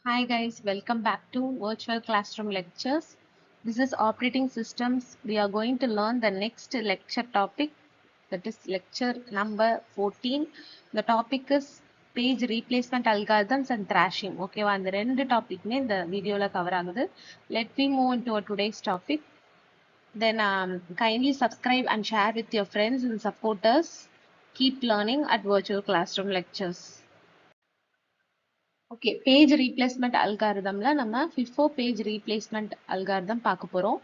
Hi guys, welcome back to virtual classroom lectures. This is operating systems. We are going to learn the next lecture topic, that is lecture number 14. The topic is page replacement algorithms and thrashing. Okay, and the ரெண்டு topic in the video la cover ஆகுது. Let me move into our today's topic. Then kindly subscribe and share with your friends and supporters. Keep learning at virtual classroom lectures. Okay, page replacement அல்காரிதம்ல நம்ம FIFO page replacement algorithm பார்க்க போறோம்.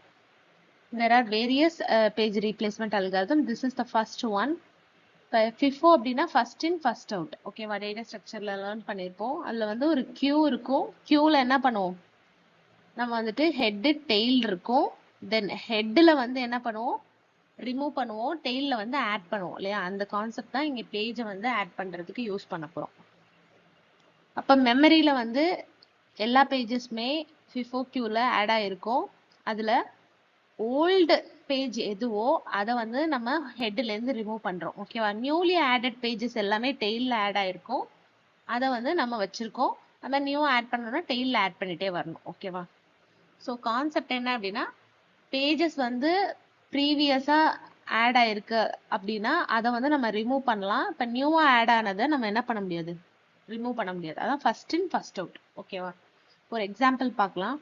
There are various page replacement algorithm. This is the first one. இப்போ FIFO அப்படின்னா first in first out. ஓகேவா, data ஸ்ட்ரக்சர்ல learn பண்ணியிருப்போம். அதில் வந்து ஒரு கியூ இருக்கும். கியூவில் என்ன பண்ணுவோம், நம்ம வந்துட்டு ஹெட்டு டெய்ல் இருக்கும். தென் ஹெட்டில் வந்து என்ன பண்ணுவோம், ரிமூவ் பண்ணுவோம். டெய்லில் வந்து ஆட் பண்ணுவோம் இல்லையா. அந்த கான்செப்ட் தான் இங்கே பேஜை வந்து ஆட் பண்ணுறதுக்கு யூஸ் பண்ண போகிறோம். அப்போ மெமரியில் வந்து எல்லா பேஜஸ்மே FIFO queueல ஆட் ஆயிருக்கும். அதில் ஓல்டு பேஜ் எதுவோ அதை வந்து நம்ம ஹெட்லேருந்து ரிமூவ் பண்ணுறோம். ஓகேவா, நியூலி ஆடட் பேஜஸ் எல்லாமே டெய்லில் ஆட் ஆயிருக்கும். அதை வந்து நம்ம வச்சுருக்கோம். அந்த நியூ ஆட் பண்ணணும்னா டெய்லில் ஆட் பண்ணிகிட்டே வரணும். ஓகேவா, ஸோ கான்செப்ட் என்ன அப்படின்னா, பேஜஸ் வந்து ப்ரீவியஸாக ஆட் ஆயிருக்கு அப்படின்னா அதை வந்து நம்ம ரிமூவ் பண்ணலாம். இப்போ நியூவாக ஆட் ஆனதை நம்ம என்ன பண்ண முடியாது, ரிமூவ் பண்ண முடியாது. அதான் ஃபர்ஸ்ட் இன் ஃபர்ஸ்ட் அவுட். ஓகேவா, ஒரு எக்ஸாம்பிள் பார்க்கலாம்.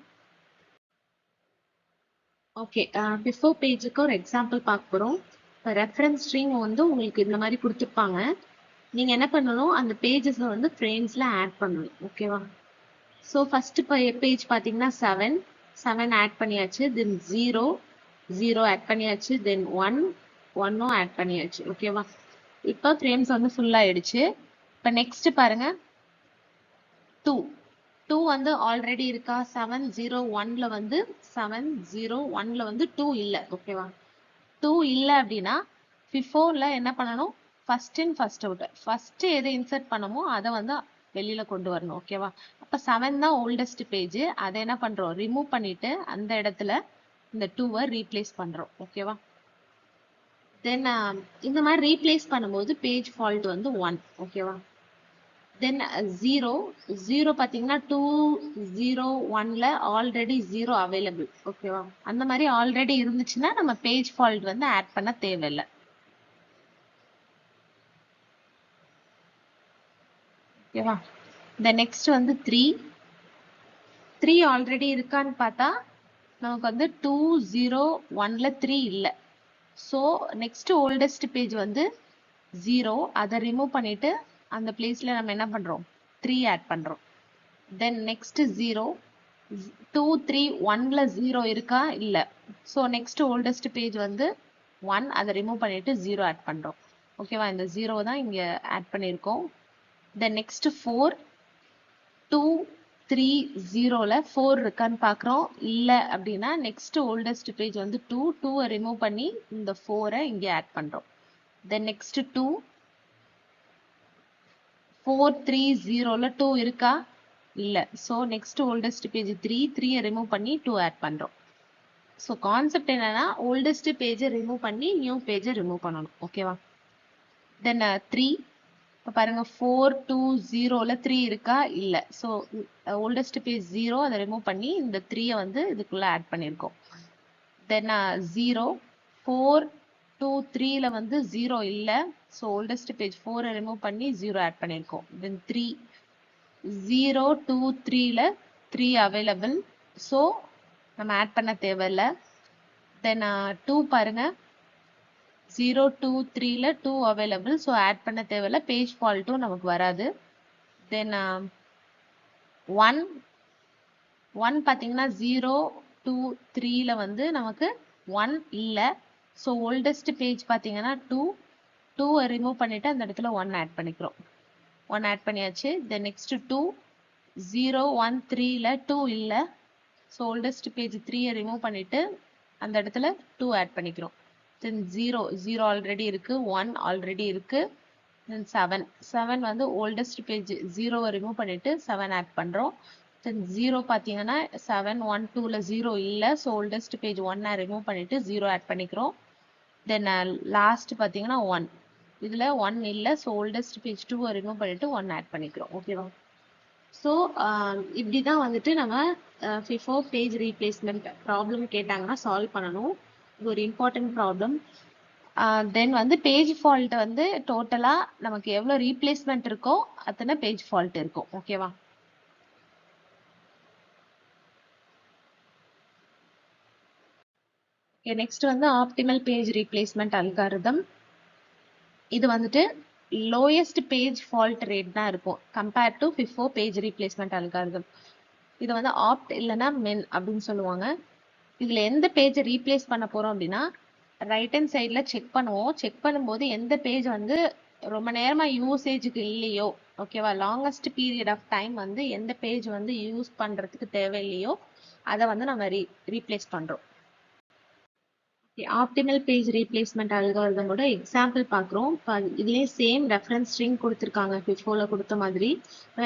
ஓகே, பிஃபோர் பேஜுக்கு ஒரு எக்ஸாம்பிள் பார்க்க போகிறோம். இப்போ ரெஃபரன்ஸ் ஸ்ட்ரிங் வந்து உங்களுக்கு இந்த மாதிரி கொடுத்துருப்பாங்க. நீங்கள் என்ன பண்ணணும், அந்த பேஜஸை வந்து ஃப்ரேம்ஸில் ஆட் பண்ணணும். ஓகேவா, ஸோ ஃபஸ்ட்டு இப்போ பேஜ் பார்த்தீங்கன்னா 7 ஆட் பண்ணியாச்சு. தென் 0 ஆட் பண்ணியாச்சு. தென் 1 ஆட் பண்ணியாச்சு. ஓகேவா, இப்போ ஃப்ரேம்ஸ் வந்து ஃபுல் ஆயிடுச்சு. இப்போ நெக்ஸ்ட் பாருங்க, 2 வந்து ஆல்ரெடி இருக்கா. 701ல வந்து 2 இல்லை. ஓகேவா, 2 இல்லை அப்படின்னா FIFOல என்ன பண்ணணும், first in first out. First எதை இன்சர்ட் பண்ணமோ அதை வந்து வெளியில கொண்டு வரணும். ஓகேவா, அப்ப 7 தான் ஓல்டஸ்ட் பேஜ். அதை என்ன பண்றோம், ரிமூவ் பண்ணிட்டு அந்த இடத்துல இந்த 2வை ரீப்ளேஸ் பண்றோம். ஓகேவா, தென் இந்த மாதிரி ரீப்ளேஸ் பண்ணும்போது பேஜ் ஃபால்ட் வந்து 1. ஓகேவா, தென் 0 பார்த்தீங்கன்னா 201ல ஆல்ரெடி 0 அவைலபிள். ஓகேவா, அந்த மாதிரி ஆல்ரெடி இருந்துச்சுன்னா நம்ம பேஜ் ஃபால்ட் வந்து ஆட் பண்ண தேவையில்லை. ஓகேவா, இந்த நெக்ஸ்ட் வந்து 3 ஆல்ரெடி இருக்கான்னு பார்த்தா நமக்கு வந்து 201ல 3 இல்லை. ஸோ நெக்ஸ்ட் ஓல்டஸ்ட் பேஜ் வந்து 0, அதை ரிமூவ் பண்ணிட்டு அந்த பிளேஸ்ல நம்ம என்ன பண்றோம், 3 ஆட் பண்றோம். தென் நெக்ஸ்ட் 0, 2 3 1ல 0 இருக்கா, இல்லை. ஸோ நெக்ஸ்ட் ஓல்டஸ்ட் பேஜ் வந்து 1, அதை ரிமூவ் பண்ணிட்டு 0 ஆட் பண்றோம். ஓகேவா, இந்த 0 தான் இங்க ஆட் பண்ணியிருக்கோம். தென் நெக்ஸ்ட் 4, 2 3 0ல 4 இருக்கான்னு பார்க்குறோம். இல்லை அப்படின்னா நெக்ஸ்ட் ஓல்டஸ்ட் பேஜ் வந்து 2வை ரிமூவ் பண்ணி இந்த 4ஐ இங்கே ஆட் பண்ணுறோம். தென் நெக்ஸ்ட் 4 3 0ல 2 இருக்கா, இல்லை. ஸோ நெக்ஸ்ட் ஓல்டஸ்ட் பேஜ் 3யை ரிமூவ் பண்ணி 2 ஆட் பண்ணுறோம். ஸோ கான்செப்ட் என்னன்னா, ஓல்டஸ்ட் பேஜை ரிமூவ் பண்ணி நியூ பேஜை ரிமூவ் பண்ணணும். ஓகேவா, தென் 3 இப்போ பாருங்க, 4 2 0ல 3 இருக்கா, இல்லை. ஸோ ஓல்டஸ்ட் பேஜ் 0, அதை ரிமூவ் பண்ணி இந்த 3யை வந்து இதுக்குள்ள ஆட் பண்ணியிருக்கோம். தென் 0 4 2 3ல வந்து 0 இல்லை. ஸோ ஓல்டஸ்ட் பேஜ் 4ஐ ரிமூவ் பண்ணி 0 ஆட் பண்ணியிருக்கோம். தென் 3 0 2 3ல 3 அவைலபிள். ஸோ நம்ம ஆட் பண்ண தேவையில்லை. தென் 2 பாருங்க, 0 2 3ல 2 அவைலபிள். ஸோ ஆட் பண்ண தேவையில்ல, பேஜ் ஃபால்ட்டும் நமக்கு வராது. தென் 1 பார்த்தீங்கன்னா 0 2 3ல வந்து நமக்கு 1 இல்லை. ஸோ ஓல்டஸ்ட் பேஜ் பார்த்தீங்கன்னா 2வை ரிமூவ் பண்ணிட்டு அந்த இடத்துல 1 ஆட் பண்ணிக்கிறோம். 1 ஆட் பண்ணியாச்சு. தென் நெக்ஸ்ட் 2 0 1 3ல 2 இல்லை. ஸோ ஓல்டஸ்ட் பேஜ் 3யை ரிமூவ் பண்ணிட்டு அந்த இடத்துல 2 ஆட் பண்ணிக்கிறோம். தென் 0 ஆல்ரெடி இருக்கு, 1 ஆல்ரெடி இருக்கு. தென் 7 வந்து ஓல்டஸ்ட் பேஜ் 0வை ரிமூவ் பண்ணிட்டு 7 ஆட் பண்றோம். தென் 0 பார்த்தீங்கன்னா 7 1 2ல 0 இல்லை. ஸோ ஓல்டஸ்ட் பேஜ் 1 ரிமூவ் பண்ணிட்டு 0 ஆட் பண்ணிக்கிறோம். தென் லாஸ்ட் பார்த்தீங்கன்னா 1, இதுல 1 இல்லை. ஸோ ஓல்டஸ்ட் பேஜ் 2வை ரிமூவ் பண்ணிட்டு 1 ஆட் பண்ணிக்கிறோம். ஓகேவா, ஸோ இப்படிதான் வந்துட்டு நம்ம FIFO பேஜ் ரீப்ளேஸ்மெண்ட் ப்ராப்ளம் கேட்டாங்கன்னா சால்வ் பண்ணணும். இது ஒரு இம்பார்ட்டன்ட் ப்ராப்ளம். தென் வந்து பேஜ் ஃபால்ட் வந்து டோட்டலா நமக்கு எவ்வளவு ரீப்ளேஸ்மெண்ட் இருக்கோ அத்தனை பேஜ் ஃபால்ட் இருக்கும். ஓகேவா? நெக்ஸ்ட் வந்து ஆப்டிமல் பேஜ் ரீப்ளேஸ்மெண்ட் அல்காரிதம். இது வந்துட்டு லோயஸ்ட் பேஜ் ஃபால்ட் ரேட் தான் இருக்கும் compared to FIFO page replacement algorithm. இது வந்து ஆப்ட் இல்லைன்னா மென் அப்படின்னு சொல்லுவாங்க. இதுல எந்த பேஜை ரீப்ளேஸ் பண்ண போறோம் அப்படின்னா ரைட் ஹேண்ட் சைட்ல செக் பண்ணுவோம். செக் பண்ணும்போது எந்த பேஜ் வந்து ரொம்ப நேரமா யூசேஜுக்கு இல்லையோ, ஓகேவா, லாங்கஸ்ட் பீரியட் ஆஃப் டைம் வந்து எந்த பேஜ் வந்து யூஸ் பண்றதுக்கு தேவையில்லையோ அதை வந்து நம்ம ரீப்ளேஸ் பண்றோம். ஆப்டிமல் பேஜ் ரீப்ளேஸ்மெண்ட் அல்காரிதமோட எக்ஸாம்பிள் பார்க்குறோம். இதுலேயே சேம் ரெஃபரன்ஸ் ஸ்ட்ரிங் கொடுத்துருக்காங்க FIFOல கொடுத்த மாதிரி.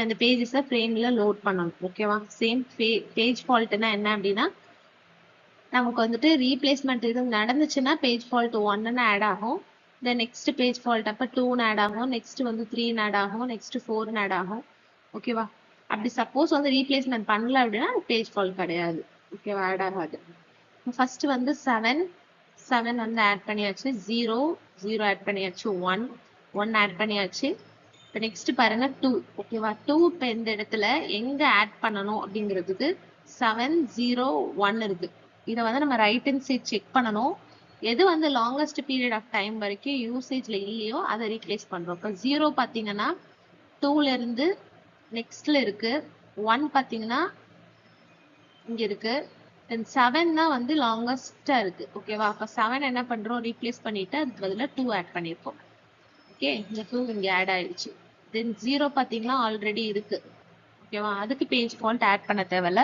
அந்த பேஜஸை ஃப்ரேம்ல லோட் பண்ணணும். ஓகேவா? சேம் பேஜ் ஃபால்ட்னா என்ன அப்படின்னா நமக்கு வந்துட்டு ரீப்ளேஸ்மெண்ட் இது நடந்துச்சுன்னா பேஜ் ஃபால்ட் 1ன்னு ஆட் ஆகும். தென் நெக்ஸ்ட் பேஜ் ஃபால்ட் அப்போ 2ன்னு ஆட் ஆகும். நெக்ஸ்ட் வந்து 3ன்னு ஆட் ஆகும். நெக்ஸ்ட் 4ன்னு ஆட் ஆகும். ஓகேவா? அப்படி சப்போஸ் வந்து ரீப்ளேஸ்மெண்ட் பண்ணல அப்படின்னா பேஜ் ஃபால்ட் கிடையாது. ஓகேவா? ஆட் ஆகாது. ஃபர்ஸ்ட் வந்து 7 வந்து ஆட் பண்ணியாச்சு. 0 ஆட் பண்ணியாச்சு. 1 ஆட் பண்ணியாச்சு. இப்போ நெக்ஸ்ட் பாருங்க 2. ஓகேவா? 2 இப்போ இந்த இடத்துல எங்க ஆட் பண்ணணும் அப்படிங்கிறதுக்கு 7 0 1 இருக்கு. இதை வந்து நம்ம ரைட் ஹேண்ட் சைட் செக் பண்ணணும். எது வந்து லாங்கஸ்ட் பீரியட் ஆஃப் டைம் வரைக்கும் யூசேஜ்ல இல்லையோ அதை ரீப்ளேஸ் பண்றோம். இப்போ 0 பாத்தீங்கன்னா 2ல இருந்து நெக்ஸ்ட்ல இருக்கு. 1 பாத்தீங்கன்னா இங்க இருக்கு. தென் 7 தான் வந்து லாங்கஸ்டா இருக்கு. ஓகேவா? அப்ப 7 என்ன பண்றோம், ரீப்ளேஸ் பண்ணிட்டு அதுக்கு பதிலா 2 ஆட் பண்ணிருக்கோம். ஓகே, இந்த 2 இங்க ஆட் ஆயிடுச்சு. தென் 0 பாத்தீங்கன்னா ஆல்ரெடி இருக்கு. ஓகேவா? அதுக்கு பேஜ் ஃபால்ட் ஆட் பண்ண தேவையில்ல.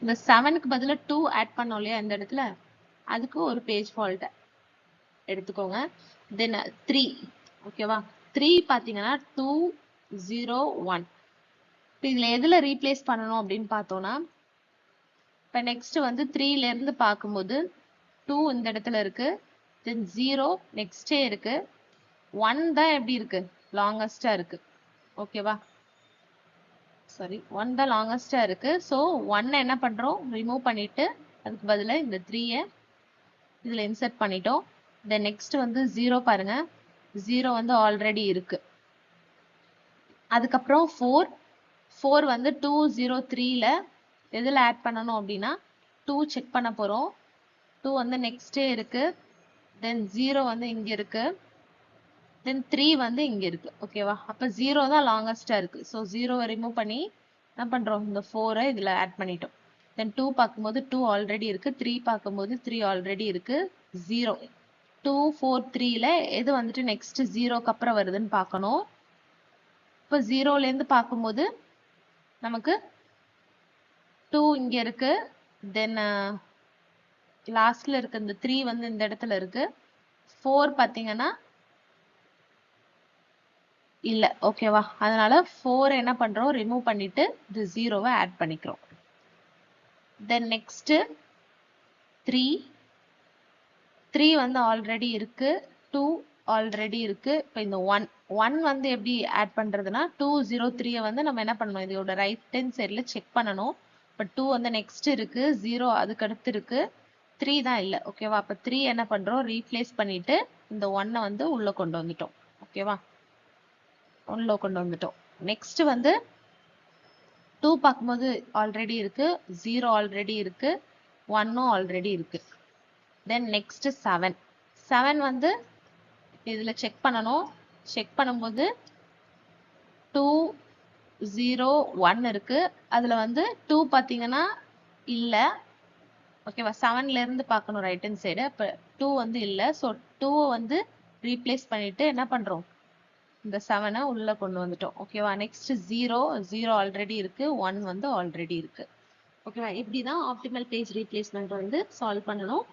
இந்த 7க்கு பதிலா 2 ஆட் பண்ணோம் இல்லையா இந்த இடத்துல, அதுக்கு ஒரு பேஜ் ஃபால்ட் எடுத்துக்கோங்க. தென் 3. ஓகேவா? 3 பாத்தீங்கன்னா 2 0 1. இதுல எதுல ரீப்ளேஸ் பண்ணணும் அப்படின்னு பார்த்தோம்னா இப்போ நெக்ஸ்ட் வந்து 3ல இருந்து பார்க்கும்போது 2 இந்த இடத்துல இருக்கு. தென் 0 நெக்ஸ்டே இருக்கு. 1 தான் எப்படி இருக்கு, லாங்கஸ்டா இருக்கு. ஓகேவா? சாரி, 1 தான் லாங்கஸ்டா இருக்கு. ஸோ 1 என்ன பண்றோம், ரிமூவ் பண்ணிட்டு அதுக்கு பதிலா இந்த 3 இதுல இன்சர்ட் பண்ணிட்டோம். தென் நெக்ஸ்ட் வந்து 0 பாருங்க, 0 வந்து ஆல்ரெடி இருக்கு. அதுக்கப்புறம் 4 வந்து 2 0 3ல எதுல ஆட் பண்ணணும் அப்படின்னா 2 செக் பண்ண போறோம். 2 வந்து நெக்ஸ்டே இருக்கு. தென் 0 வந்து இங்க இருக்கு. தென் 3 வந்து இங்க இருக்கு. ஓகேவா? அப்ப 0 தான் லாங்கஸ்டா இருக்கு. ஸோ 0வை ரிமூவ் பண்ணி என்ன பண்றோம், இந்த 4 இதுல ஆட் பண்ணிட்டோம். தென் 2 பார்க்கும்போது 2 ஆல்ரெடி இருக்கு. 3 பார்க்கும்போது 3 ஆல்ரெடி இருக்கு. 0 2 4 3ல எது வந்துட்டு நெக்ஸ்ட் 0க்கு அப்புறம் வருதுன்னு பார்க்கணும். இப்போ 0ல இருந்து பார்க்கும்போது நமக்கு 2 இங்க இருக்கு. தென் லாஸ்ட்ல இருக்கு இந்த 3 வந்து இந்த இடத்துல இருக்கு. 4 பாத்தீங்கன்னா இல்ல. ஓகேவா? அதனால 4 என்ன பண்றோம், ரிமூவ் பண்ணிட்டு இந்த 0வை ஆட் பண்ணிக்கிறோம். தென் நெக்ஸ்ட் 3 வந்து ஆல்ரெடி இருக்கு. 2 ஆல்ரெடி இருக்கு. இப்போ இந்த 1 வந்து எப்படி ஆட் பண்றதுன்னா 2 0 3 வந்து நம்ம என்ன பண்ணணும், இதோட ரைட் ஹேண்ட் சைட்ல செக் பண்ணணும். இப்போ 2 வந்து நெக்ஸ்ட் இருக்கு. 0 அதுக்கு அடுத்து இருக்கு. 3 தான் இல்ல. ஓகேவா? அப்ப 3 என்ன பண்றோம், ரீப்ளேஸ் பண்ணிட்டு இந்த 1 வந்து உள்ள கொண்டு வந்துட்டோம். ஓகேவா? உள்ள கொண்டு வந்துட்டோம். நெக்ஸ்ட் வந்து 2 பார்க்கும்போது ஆல்ரெடி இருக்கு. 0 ஆல்ரெடி இருக்கு. 1ம் ஆல்ரெடி இருக்கு. தென் நெக்ஸ்ட் 7 வந்து இதுல செக் பண்ணணும். செக் பண்ணும்போது 2 0 1 இருக்கு. அதுல வந்து 2 பாத்தீங்கன்னா இல்ல. ஓகேவா? 7ல இருந்து பார்க்கணும் ரைட் ஹேண்ட் சைடு. அப்ப 2 வந்து இல்ல. ஸோ 2 வந்து ரீப்ளேஸ் பண்ணிட்டு என்ன பண்றோம், இந்த 7 உள்ள கொண்டு வந்துட்டோம். ஓகேவா? நெக்ஸ்ட் 0 ஆல்ரெடி இருக்கு. 1 வந்து ஆல்ரெடி இருக்கு. ஓகேவா? இப்படிதான் ஆப்டிமல் பேஜ் ரீப்ளேஸ்மெண்ட் வந்து சால்வ் பண்ணணும்.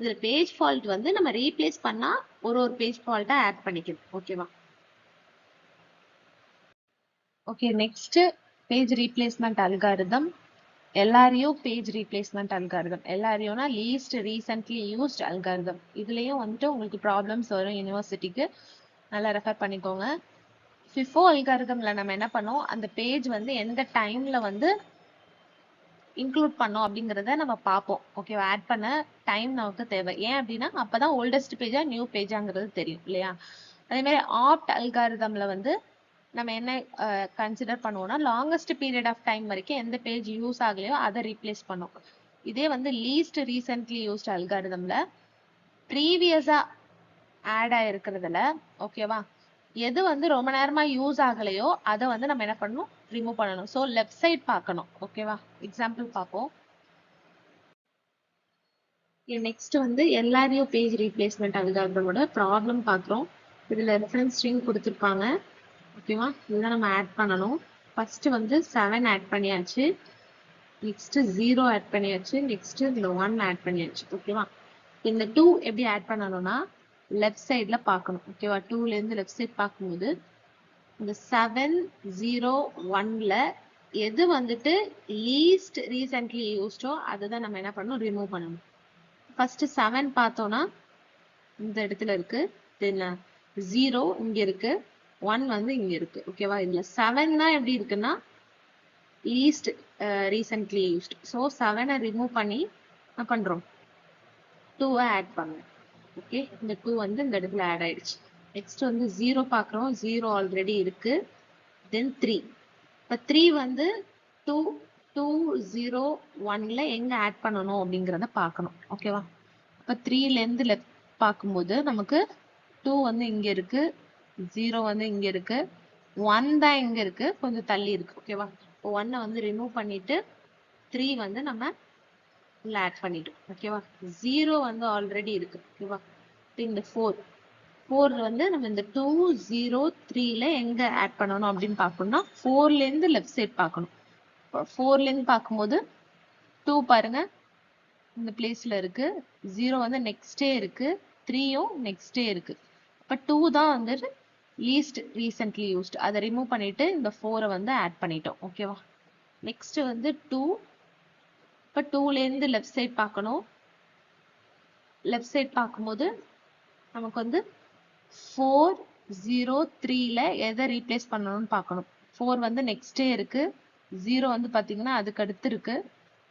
இதுல பேஜ் ஃபால்ட் வந்து நம்ம ரீப்ளேஸ் பண்ணா ஒரு பேஜ் ஃபால்ட்டா ஆட் பண்ணிக்கணும். ஓகேவா? Okay, next page replacement algorithm. LRU page replacement algorithm. LRUனா லீஸ்ட் ரீசென்ட்லி யூஸ்ட் அல்காரிதம். இதுலயும் வந்துட்டு உங்களுக்கு ப்ராப்ளம்ஸ் வரும் யூனிவர்சிட்டிக்கு, நல்லா ரெஃபர் பண்ணிக்கோங்க. FIFO அல்காரிதம்ல நம்ம என்ன பண்ணோம், அந்த பேஜ் வந்து எந்த டைம்ல வந்து இன்க்ளூட் பண்ணோம் அப்படிங்கறத நம்ம பார்ப்போம். ஓகேவா? ஆட் பண்ண டைம் நமக்கு தேவை. ஏன் அப்படின்னா அப்பதான் ஓல்டஸ்ட் பேஜா நியூ பேஜாங்கிறது தெரியும் இல்லையா? அதே மாதிரி ஆப்ட் அல்காரிதம்ல வந்து நம்ம என்ன கன்சிடர் பண்ணுவோம்னா லாங்கஸ்ட் பீரியட் ஆஃப் டைம் வரைக்கும் எந்த பேஜ் யூஸ் ஆகலையோ அதை ரீப்ளேஸ் பண்ணும். இதே வந்து லீஸ்ட் ரீசென்ட்லி யூஸ்ட் அல்காரிதம்ல ப்ரீவியஸா ஆட் ஆயிருக்கிறதுல ஓகேவா எது வந்து ரொம்ப நேரமா யூஸ் ஆகலையோ அதை வந்து நம்ம என்ன பண்ணணும், ரிமூவ் பண்ணணும். ஸோ லெஃப்ட் சைட் பார்க்கணும். ஓகேவா? எக்ஸாம்பிள் பார்ப்போம். நெக்ஸ்ட் வந்து LRU பேஜ் ரீப்ளேஸ்மெண்ட் அல்காரிதமோட ப்ராப்ளம் பார்க்குறோம். இதுல ரெஃபரன்ஸ் ஸ்ட்ரிங் கொடுத்துருப்பாங்க. ஓகேவா? இதுதான் நம்ம ஆட் பண்ணணும். ஃபர்ஸ்ட் வந்து 7 ஆட் பண்ணியாச்சு, நெக்ஸ்ட் 0 ஆட் பண்ணியாச்சு, நெக்ஸ்ட் இந்த 1 ஆட் பண்ணியாச்சு. ஓகேவா? இந்த 2 எப்படி ஆட் பண்ணணும்னா லெஃப்ட் சைட்ல பார்க்கணும். ஓகேவா? 2ல இருந்து லெஃப்ட் சைட் பார்க்கும்போது இந்த 7 0 1ல எது வந்துட்டு லீஸ்ட் ரீசென்ட்லி யூஸ்டோ அதுதான் நம்ம என்ன பண்ணணும், ரிமூவ் பண்ணணும். ஃபர்ஸ்ட் 7 பார்த்தோம்னா இந்த இடத்துல இருக்கு, தென் 0 இங்க இருக்கு, 1 வந்து இங்க இருக்கு. ஓகேவா? இதுல 7 தான் எப்படி இருக்குன்னா least recently used. So 7 remove பண்ணி என்ன பண்றோம், 2 ஆட் பண்ணுங்க. ஓகே, இந்த 2 வந்து இந்த இடத்துல ஆட் ஆயிடுச்சு. நெக்ஸ்ட் வந்து 0 பார்க்குறோம், 0 ஆல்ரெடி இருக்கு, தென் 3. இப்போ 3 வந்து 2 2 0 1ல எங்க ஆட் பண்ணணும் அப்படிங்கிறத பார்க்கணும். ஓகேவா? இப்போ 3ல இருந்து லெஃப்ட் பார்க்கும்போது நமக்கு 2 வந்து இங்க இருக்கு, 0 வந்து இங்க இருக்கு, 1 தான் இங்க இருக்கு, கொஞ்சம் தள்ளி இருக்கு. ஓகேவா? இப்போ 1 வந்து ரிமூவ் பண்ணிட்டு 3 வந்து நம்ம உள்ள ஆட் பண்ணிட்டோம். ஓகேவா? 0 வந்து ஆல்ரெடி இருக்கு. ஓகேவா? இந்த 4 வந்து நம்ம இந்த 2 0 3ல எங்க ஆட் பண்ணணும் அப்படின்னு பார்க்கணும்னா 4ல இருந்து லெஃப்ட் சைட் பார்க்கணும். 4ல இருந்து பார்க்கும்போது 2 பாருங்க இந்த பிளேஸ்ல இருக்கு, 0 வந்து நெக்ஸ்டே இருக்கு, 3யும் நெக்ஸ்டே இருக்கு. அப்ப 2 தான் வந்து லீஸ்ட் ரீசென்ட்லி யூஸ்ட். அதை ரிமூவ் பண்ணிட்டு இந்த 4 வந்து ஆட் பண்ணிட்டோம். ஓகேவா? நெக்ஸ்ட் வந்து 2. இப்ப 2ல இருந்து லெஃப்ட் சைட் பார்க்கணும். லெஃப்ட் சைட் பார்க்கும்போது நமக்கு வந்து 4 0 3ல எதை ரீப்ளேஸ் பண்ணணும்னு பார்க்கணும். 4 வந்து நெக்ஸ்டே இருக்கு, 0 வந்து பாத்தீங்கன்னா அதுக்கு அடுத்து இருக்கு,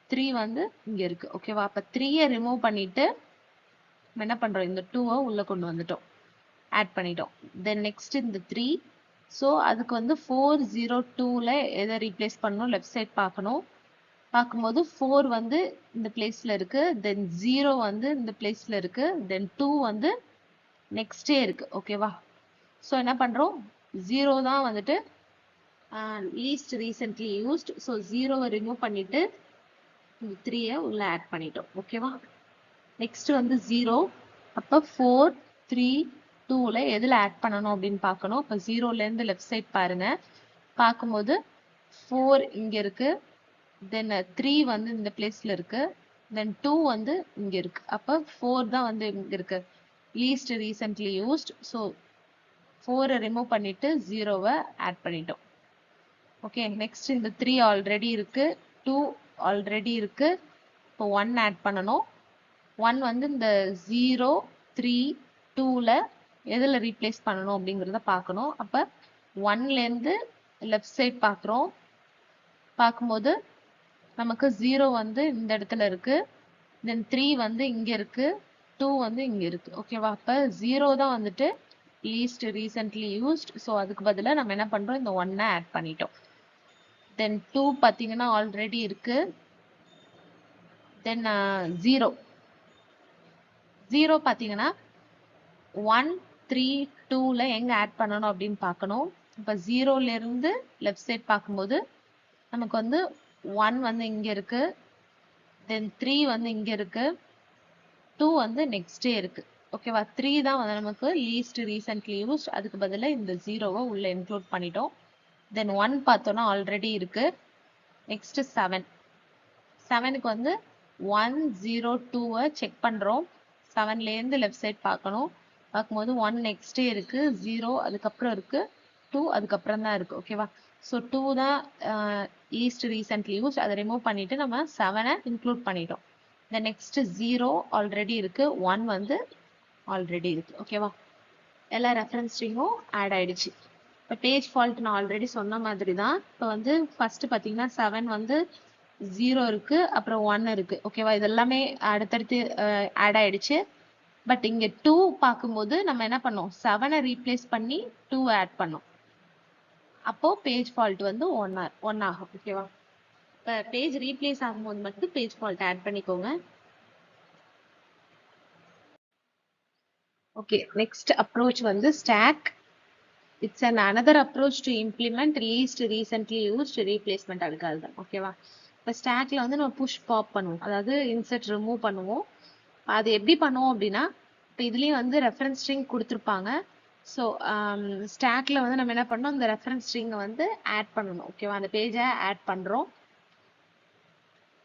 3 வந்து இங்க இருக்கு. ஓகேவா? அப்ப 3யை ரிமூவ் பண்ணிட்டு நம்ம என்ன பண்றோம், இந்த 2வை உள்ள கொண்டு வந்துட்டோம், ஆட் பண்ணிட்டோம். தென் நெக்ஸ்ட் இந்த 3. ஸோ அதுக்கு வந்து 4 0 2ல எதை ரீப்ளேஸ் பண்ணணும், லெஃப்ட் சைட் பார்க்கணும். பார்க்கும்போது 4 வந்து இந்த பிளேஸ்ல இருக்கு, தென் 0 வந்து இந்த பிளேஸ்ல இருக்கு, தென் 2 வந்து நெக்ஸ்டே இருக்கு. ஓகேவா? ஸோ என்ன பண்றோம், 0 தான் வந்துட்டு லீஸ்ட் ரீசென்ட்லி யூஸ்ட். ஸோ 0வை ரிமூவ் பண்ணிட்டு இந்த 3யை உள்ள ஆட் பண்ணிட்டோம். ஓகேவா? நெக்ஸ்ட் வந்து 0. அப்போ 4 3 2ல எதுல ஆட் பண்ணணும் அப்படின்னு பார்க்கணும். இப்போ 0ல இருந்து லெஃப்ட் சைட் பாருங்க, பார்க்கும்போது 4 இங்க இருக்கு, தென் 3 வந்து இந்த பிளேஸ்ல இருக்கு, தென் 2 வந்து இங்க இருக்கு. அப்போ 4 தான் வந்து இங்க இருக்கு, லீஸ்ட் ரீசென்ட்லி யூஸ்ட். ஸோ 4ரை ரிமூவ் பண்ணிட்டு 0வை ஆட் பண்ணிட்டோம். ஓகே, நெக்ஸ்ட் இந்த 3 ஆல்ரெடி இருக்கு, 2 ஆல்ரெடி இருக்கு, இப்போ 1 ஆட் பண்ணணும். 1 வந்து இந்த 0 3 2ல எதில் ரீப்ளேஸ் பண்ணணும் அப்படிங்கிறத பார்க்கணும். அப்போ 1ல இருந்து லெஃப்ட் சைட் பார்க்குறோம், பார்க்கும்போது நமக்கு 0 வந்து இந்த இடத்துல இருக்கு, தென் 3 வந்து இங்க இருக்கு, 2 வந்து இங்க இருக்கு. ஓகேவா? அப்போ 0 தான் வந்துட்டு லீஸ்ட் ரீசென்ட்லி யூஸ்ட். ஸோ அதுக்கு பதிலாக நம்ம என்ன பண்றோம், இந்த 1 ஆட் பண்ணிட்டோம். தென் 2 பார்த்தீங்கன்னா ஆல்ரெடி இருக்கு, தென் 0 பார்த்தீங்கன்னா 1 3 2ல எங்க ஆட் பண்ணணும் அப்படின்னு பார்க்கணும். இப்போ 0ல இருந்து லெஃப்ட் சைட் பார்க்கும்போது நமக்கு வந்து 1 வந்து இங்க இருக்கு, தென் 3 வந்து இங்க இருக்கு, 2 வந்து நெக்ஸ்டே இருக்கு. ஓகேவா? 3 தான் வந்து நமக்கு லீஸ்ட் ரீசென்ட்லி யூஸ்ட். அதுக்கு பதிலாக இந்த 0வை உள்ள இன்க்ளூட் பண்ணிட்டோம். தென் 1 பார்த்தோன்னா ஆல்ரெடி இருக்கு, நெக்ஸ்ட் 7. 7க்கு வந்து 1 0 2வை செக் பண்றோம். 7ல இருந்து லெஃப்ட் சைட் பார்க்கணும், பார்க்கும்போது 1 நெக்ஸ்டே இருக்கு, 0 அதுக்கப்புறம் இருக்கு, 2 அதுக்கப்புறம் தான் இருக்கு. ஓகேவா? ஸோ 2 தான் லீஸ்ட் ரீசென்ட்லி யூஸ். அதை ரிமூவ் பண்ணிட்டு நம்ம 7னை இன்க்ளூட் பண்ணிட்டோம். இந்த நெக்ஸ்ட் 0 ஆல்ரெடி இருக்கு, 1 வந்து ஆல்ரெடி இருக்கு. ஓகேவா? எல்லா ரெஃபரன்ஸ் ஸ்ட்ரிங்கும் ஆட் ஆயிடுச்சு. இப்போ பேஜ் ஃபால்ட் நான் ஆல்ரெடி சொன்ன மாதிரி தான். இப்போ வந்து ஃபர்ஸ்ட் பார்த்தீங்கன்னா 7 வந்து 0 இருக்கு, அப்புறம் 1 இருக்கு. ஓகேவா, இது எல்லாமே அடுத்தடுத்து ஆட் ஆயிடுச்சு. பட் இங்க 2 பார்க்கும்போது நம்ம என்ன பண்ணோம், 7 ரீப்ளேஸ் பண்ணி 2 ஆட் பண்ணோம். அப்போ பேஜ் ஃபால்ட் வந்து 1 ஆகும். ஓகேவா, இப்போ பேஜ் ரீப்ளேஸ் ஆகும்போது மட்டும் பேஜ் ஃபால்ட் ஆட் பண்ணிக்கோங்க. ஓகே, நெக்ஸ்ட் அப்ரோச் வந்து stock. It's another approach to implement least recently used replacement algorithm. ஓகேவா, இப்போ ஸ்டாக்ல வந்து நம்ம புஷ் பாப் பண்ணுவோம், அதாவது இன்சர்ட் ரிமூவ் பண்ணுவோம். அது எப்படி பண்ணுவோம் அப்படின்னா, இப்போ இதுலயும் வந்து ரெஃபரன்ஸ் ஸ்ட்ரிங் கொடுத்துருப்பாங்க. ஸோ ஸ்டாக்ல வந்து நம்ம என்ன பண்ணோம், இந்த ரெஃபரன்ஸ் ஸ்ட்ரிங்கை வந்து ஆட் பண்ணணும். ஓகேவா, அந்த பேஜை ஆட் பண்றோம்.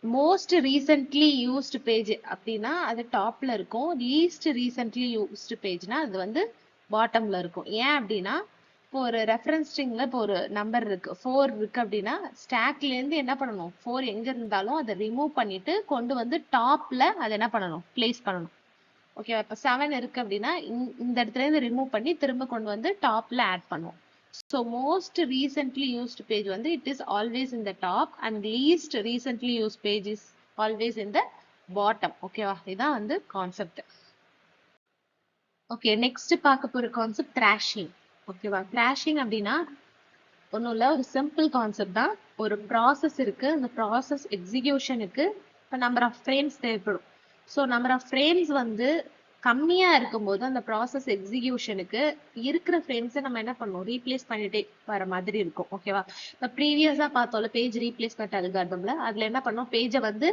மோஸ்ட் ரீசென்ட்லி யூஸ்டு பேஜ் அப்படின்னா அது டாப்ல இருக்கும். லீஸ்ட் ரீசென்ட்லி யூஸ்டு பேஜ்னா அது வந்து பாட்டம்ல இருக்கும். ஏன் அப்படின்னா, இப்போ ஒரு ரெஃபரன்ஸ் ஸ்ட்ரிங்ல இப்போ ஒரு நம்பர் இருக்கு, 4 இருக்கு அப்படின்னா ஸ்டாக்ல இருந்து என்ன பண்ணணும், 4 எங்க இருந்தாலும் அதை ரிமூவ் பண்ணிட்டு கொண்டு வந்து டாப்ல அதை என்ன பண்ணணும், பிளேஸ் பண்ணணும். ஓகேவா, இப்போ 7 இருக்கு அப்படின்னா இந்த இடத்துல இருந்து ரிமூவ் பண்ணி திரும்ப கொண்டு வந்து டாப்ல ஆட் பண்ணுவோம். So most recently used page வந்து it is always in the top and least recently used page is always in the bottom. ஓகேவா, இதான் வந்து கான்செப்ட். ஓகே, நெக்ஸ்ட் பார்க்க போற கான்செப்ட் thrashing. ஓகேவா, thrashing அப்படின்னா ஒன்றும் இல்லை, ஒரு சிம்பிள் கான்செப்ட் தான். ஒரு ப்ராசஸ் இருக்கு, அந்த ப்ராசஸ் எக்ஸிகியூஷனுக்கு இப்போ நம்பர் ஆஃப் ஃப்ரேம்ஸ் தேவைப்படும். ஸோ நம்பர் ஆஃப் ஃப்ரேம்ஸ் வந்து கம்மியா இருக்கும்போது அந்த ப்ராசஸ் எக்ஸிகியூஷனுக்கு இருக்கிற ஃப்ரேம்ஸை நம்ம என்ன பண்ணுவோம், ரீப்ளேஸ் பண்ணிட்டே வர மாதிரி இருக்கும். ஓகேவா, இப்போ ப்ரீவியஸா பார்த்தோம்ல பேஜ் ரீப்ளேஸ்மெண்ட் அல்காரிதம்ல, அதுல என்ன பண்ணோம், பேஜை வந்து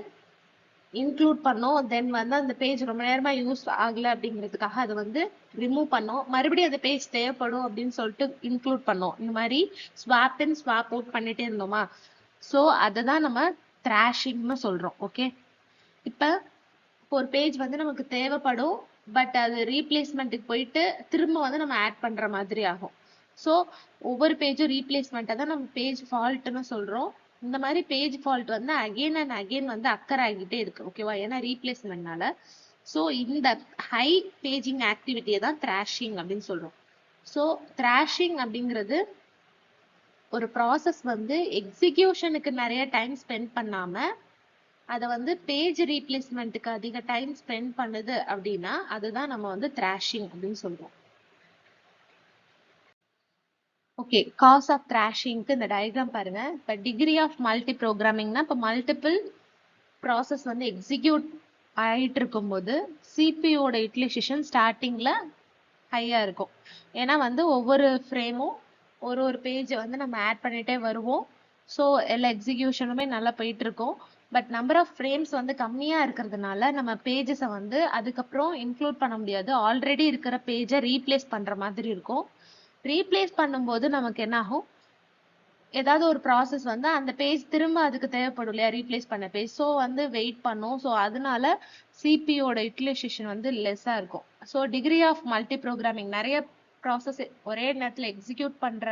இன்க்ளூட் பண்ணோம். தென் வந்து அந்த பேஜ் ரொம்ப நேரமா யூஸ் ஆகல அப்படிங்கிறதுக்காக அதை வந்து ரிமூவ் பண்ணோம். மறுபடியும் அந்த பேஜ் தேவைப்படும் அப்படின்னு சொல்லிட்டு இன்க்ளூட் பண்ணோம். இந்த மாதிரி ஸ்வாப் இன் ஸ்வாப் அவுட் பண்ணிட்டே இருந்தோமா. ஸோ அதை தான் நம்ம த்ராஷிங்னு சொல்றோம். ஓகே, இப்போ ஒரு பேஜ் வந்து நமக்கு தேவைப்படும், பட் அது ரீப்ளேஸ்மெண்ட்டுக்கு போயிட்டு திரும்ப வந்து நம்ம ஆட் பண்ற மாதிரி ஆகும். ஸோ ஒவ்வொரு பேஜும் ரீப்ளேஸ்மெண்ட்டை தான் நம்ம பேஜ் ஃபால்ட்னு சொல்றோம். இந்த மாதிரி பேஜ் ஃபால்ட் வந்து அகெயின் அண்ட் அகெயின் வந்து அக்கர் ஆகிட்டே இருக்கு. ஓகேவா, ஏன்னா ரீப்ளேஸ்மெண்ட்னால. ஸோ இந்த ஹை பேஜிங் ஆக்டிவிட்டியை தான் த்ராஷிங் அப்படின்னு சொல்றோம். ஸோ த்ராஷிங் அப்படிங்கிறது ஒரு ப்ராசஸ் வந்து எக்ஸிகியூஷனுக்கு நிறைய டைம் ஸ்பெண்ட் பண்ணாம அதை வந்து பேஜ் ரீப்ளேஸ்மெண்ட்டுக்கு அதிக டைம் ஸ்பெண்ட் பண்ணுது அப்படின்னா அதுதான் நம்ம வந்து த்ராஷிங் அப்படின்னு சொல்றோம். ஓகே, காஸ் ஆஃப் த்ராஷிங்க்கு இந்த டயக்ராம் பாருங்க. இப்போ டிகிரி ஆஃப் மல்டி ப்ரோக்ராமிங்னா இப்போ மல்டிபிள் ப்ராசஸ் வந்து எக்ஸிக்யூட் ஆகிட்டு இருக்கும்போது சிபியோட யூட்டிலைசேஷன் ஸ்டார்டிங்ல ஹையா இருக்கும். ஏன்னா வந்து ஒவ்வொரு ஃப்ரேமும் ஒரு பேஜை வந்து நம்ம ஆட் பண்ணிட்டே வருவோம். ஸோ எல்லா எக்ஸிக்யூஷனுமே நல்லா போயிட்டு இருக்கும். பட் நம்பர் ஆஃப் ஃப்ரேம்ஸ் வந்து கம்மியா இருக்கிறதுனால நம்ம பேஜஸை வந்து அதுக்கப்புறம் இன்க்ளூட் பண்ண முடியாது. ஆல்ரெடி இருக்கிற பேஜை ரீப்ளேஸ் பண்ற மாதிரி இருக்கும். ரீப்ளேஸ் பண்ணும்போது நமக்கு என்ன ஆகும், ஏதாவது ஒரு ப்ராசஸ் வந்து அந்த பேஜ் திரும்ப அதுக்கு தேவைப்படும் இல்லையா, ரீப்ளேஸ் பண்ண பேஜ். ஸோ வந்து வெயிட் பண்ணும். ஸோ அதனால சிபியோட யூட்டிலைசேஷன் வந்து லெஸ்ஸா இருக்கும். So degree of multi programming நிறைய ப்ராசஸ் ஒரே நேரத்தில் எக்ஸிக்யூட் பண்ற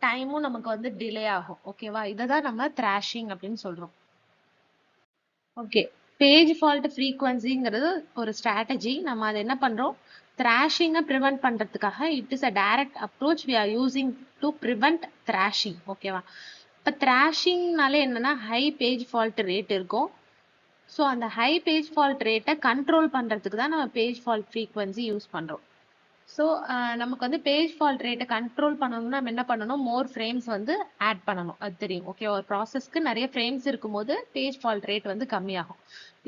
டைமும் நமக்கு வந்து டிலே ஆகும். ஓகேவா, இதை தான் நம்ம த்ராஷிங் அப்படின்னு சொல்றோம். ஓகே, பேஜ் ஃபால்ட் ஃப்ரீக்வன்சிங்கிறது ஒரு ஸ்ட்ராட்டஜி. நம்ம அதை என்ன பண்றோம், த்ராஷிங்கை ப்ரிவென்ட் பண்றதுக்காக it is a direct approach we are using to prevent thrashing. ஓகேவா, இப்போ த்ராஷிங்னாலே என்னன்னா ஹை பேஜ் ஃபால்ட் ரேட் இருக்கும். ஸோ அந்த ஹை பேஜ் ஃபால்ட் ரேட்டை கண்ட்ரோல் பண்றதுக்கு தான் நம்ம பேஜ் ஃபால்ட் ஃப்ரீக்வன்சி யூஸ் பண்றோம். ஸோ நமக்கு வந்து பேஜ் ஃபால்ட் ரேட்டை கண்ட்ரோல் பண்ணணும்னா நம்ம என்ன பண்ணணும், மோர் ஃப்ரேம்ஸ் வந்து ஆட் பண்ணணும். அது தெரியும். ஓகே, ஒரு ப்ராசஸ்க்கு நிறைய ஃப்ரேம்ஸ் இருக்கும்போது பேஜ் ஃபால்ட் ரேட் வந்து கம்மியாகும்.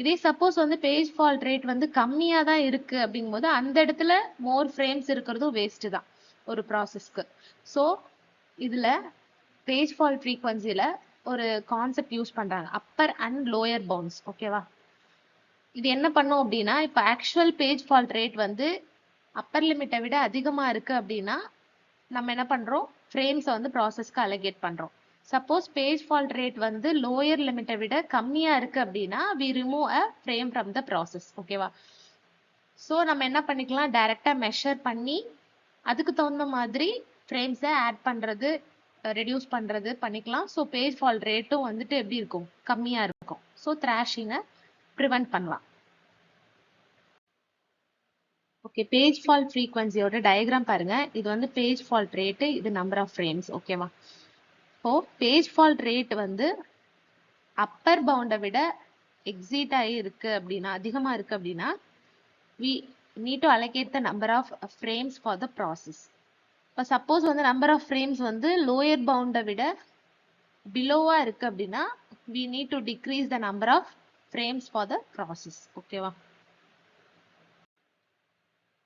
இதே சப்போஸ் வந்து பேஜ் ஃபால்ட் ரேட் வந்து கம்மியா தான் இருக்கு அப்படிங்கும்போது அந்த இடத்துல மோர் ஃப்ரேம்ஸ் இருக்கிறதும் வேஸ்ட் தான் ஒரு ப்ராசஸ்க்கு. ஸோ இதுல பேஜ் ஃபால்ட் ஃப்ரீக்வன்சில ஒரு கான்செப்ட் யூஸ் பண்றாங்க, அப்பர் அண்ட் லோயர் பவுண்ட்ஸ். ஓகேவா, இது என்ன பண்ணும் அப்படின்னா, இப்போ ஆக்சுவல் பேஜ் ஃபால்ட் ரேட் வந்து அப்பர் லிமிட்டை விட அதிகமா இருக்கு அப்படின்னா நம்ம என்ன பண்றோம், ஃப்ரேம்ஸை வந்து ப்ராசஸ்க்கு அலோகேட் பண்றோம். சப்போஸ் பேஜ் ஃபால்ட் ரேட் வந்து லோயர் லிமிட்டை விட கம்மியா இருக்கு அப்படின்னா we remove a frame from the process. ஓகேவா, ஸோ நம்ம என்ன பண்ணிக்கலாம், டைரக்டா மெஷர் பண்ணி அதுக்கு தகுந்த மாதிரி ஃப்ரேம்ஸை ஆட் பண்றது ரெடியூஸ் பண்றது பண்ணிக்கலாம். ஸோ பேஜ் ஃபால்ட் ரேட்டும் வந்துட்டு எப்படி இருக்கும், கம்மியா இருக்கும். ஸோ த்ராஷிங்கை ப்ரிவென்ட் பண்ணலாம். ஓகே, பேஜ் ஃபால்ட் ஃப்ரீக்வன்சியோட டயக்ராம் பாருங்க. இது வந்து பேஜ் ஃபால்ட் ரேட், இது நம்பர் ஆஃப் ஃப்ரேம்ஸ். ஓகேவா? இப்போ பேஜ் ஃபால்ட் ரேட் வந்து அப்பர் பவுண்டை விட எக்ஸீட் ஆகி இருக்கு அப்படின்னா, அதிகமா இருக்கு அப்படின்னா, we need to allocate the number of frames for the process. இப்போ சப்போஸ் வந்து நம்பர் ஆஃப் ஃப்ரேம்ஸ் வந்து லோயர் பவுண்டை விட பிலோவா இருக்கு அப்படின்னா, we need to decrease the number of frames for the process. ஓகேவா?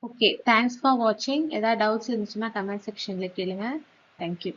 ஓகே, தேங்க்ஸ் ஃபார் வாட்சிங். ஏதாவது டவுட்ஸ் இருந்துச்சுன்னா கமெண்ட் செக்ஷன்ல கேளுங்க. தேங்க்யூ.